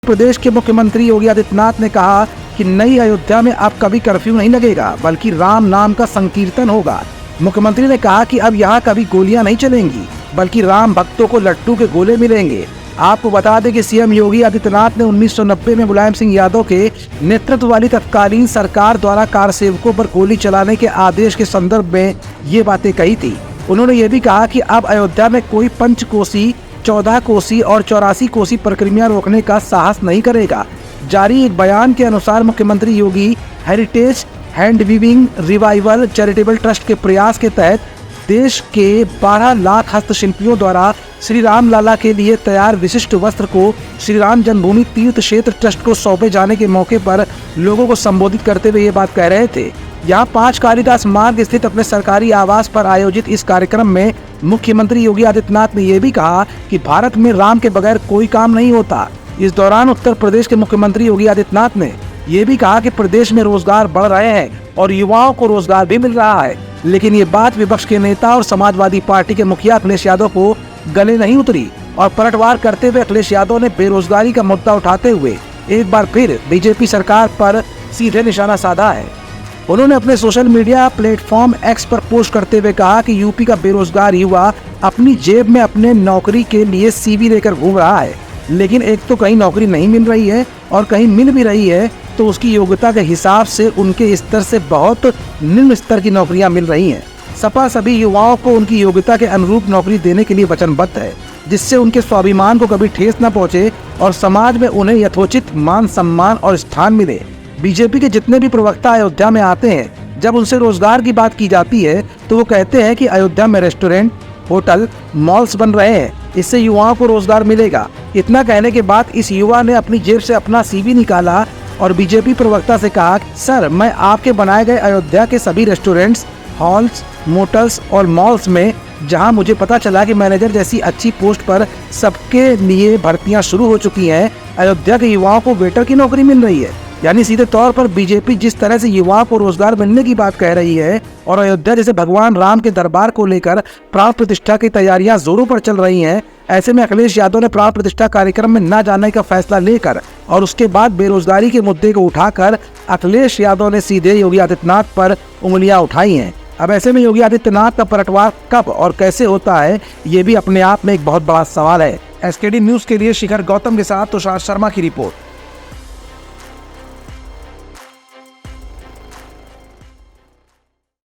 प्रदेश के मुख्यमंत्री योगी आदित्यनाथ ने कहा कि नई अयोध्या में अब कभी कर्फ्यू नहीं लगेगा, बल्कि राम नाम का संकीर्तन होगा। मुख्यमंत्री ने कहा कि अब यहाँ कभी गोलियां नहीं चलेंगी, बल्कि राम भक्तों को लट्टू के गोले मिलेंगे। आपको बता दें कि सीएम योगी आदित्यनाथ ने 1990 में मुलायम सिंह यादव के नेतृत्व वाली तत्कालीन सरकार द्वारा कार सेवकों पर गोली चलाने के आदेश के संदर्भ में ये बातें कही थी। उन्होंने ये भी कहा कि अब अयोध्या में कोई पंचकोसी, 14 कोसी और 84 कोसी प्रक्रिया रोकने का साहस नहीं करेगा। जारी एक बयान के अनुसार मुख्यमंत्री Yogi heritage hand weaving revival charitable trust के प्रयास के तहत देश के 12 लाख हस्तशिल्पियों द्वारा श्री राम लला के लिए तैयार विशिष्ट वस्त्र को श्री राम जन्मभूमि तीर्थ क्षेत्र ट्रस्ट को सौंपे जाने के मौके पर लोगों को संबोधित करते हुए ये बात कह रहे थे। यहाँ 5 कालिदास मार्ग स्थित अपने सरकारी आवास पर आयोजित इस कार्यक्रम में मुख्यमंत्री योगी आदित्यनाथ ने यह भी कहा कि भारत में राम के बगैर कोई काम नहीं होता। इस दौरान उत्तर प्रदेश के मुख्यमंत्री योगी आदित्यनाथ ने यह भी कहा कि प्रदेश में रोजगार बढ़ रहे हैं और युवाओं को रोजगार भी मिल रहा है, लेकिन ये बात विपक्ष के नेता और समाजवादी पार्टी के मुखिया अखिलेश यादव को गले नहीं उतरी और पलटवार करते हुए अखिलेश यादव ने बेरोजगारी का मुद्दा उठाते हुए एक बार फिर बीजेपी सरकार पर सीधे निशाना साधा है। उन्होंने अपने सोशल मीडिया प्लेटफॉर्म एक्स पर पोस्ट करते हुए कहा कि यूपी का बेरोजगार युवा अपनी जेब में अपने नौकरी के लिए सीवी लेकर घूम रहा है, लेकिन एक तो कहीं नौकरी नहीं मिल रही है और कहीं मिल भी रही है तो उसकी योग्यता के हिसाब से उनके स्तर से बहुत निम्न स्तर की नौकरियां मिल रही हैं। सपा सभी युवाओं को उनकी योग्यता के अनुरूप नौकरी देने के लिए वचनबद्ध है, जिससे उनके स्वाभिमान को कभी ठेस न पहुंचे और समाज में उन्हें यथोचित मान सम्मान और स्थान मिले। बीजेपी के जितने भी प्रवक्ता अयोध्या में आते हैं, जब उनसे रोजगार की बात की जाती है तो वो कहते हैं कि अयोध्या में रेस्टोरेंट, होटल, मॉल्स बन रहे हैं, इससे युवाओं को रोजगार मिलेगा। इतना कहने के बाद इस युवा ने अपनी जेब से अपना सीवी निकाला और बीजेपी प्रवक्ता से कहा, सर मैं आपके बनाए गए अयोध्या के सभी रेस्टोरेंट्स, हॉल्स, मोटल्स और मॉल्स में जहां मुझे पता चला कि मैनेजर जैसी अच्छी पोस्ट पर सबके लिए भर्तियां शुरू हो चुकी हैं, अयोध्या के युवाओं को वेटर की नौकरी मिल रही है। यानी सीधे तौर पर बीजेपी जिस तरह से युवाओं को रोजगार मिलने की बात कह रही है और अयोध्या जैसे भगवान राम के दरबार को लेकर प्राण प्रतिष्ठा की तैयारियां जोरों पर चल रही हैं, ऐसे में अखिलेश यादव ने प्राण प्रतिष्ठा कार्यक्रम में न जाने का फैसला लेकर और उसके बाद बेरोजगारी के मुद्दे को उठाकर अखिलेश यादव ने सीधे योगी आदित्यनाथ पर उंगलियां उठाई हैं। अब ऐसे में योगी आदित्यनाथ का पलटवार कब और कैसे होता है, ये भी अपने आप में एक बहुत बड़ा सवाल है। एसकेडी न्यूज के लिए शिखर गौतम के साथ तुषार शर्मा की रिपोर्ट।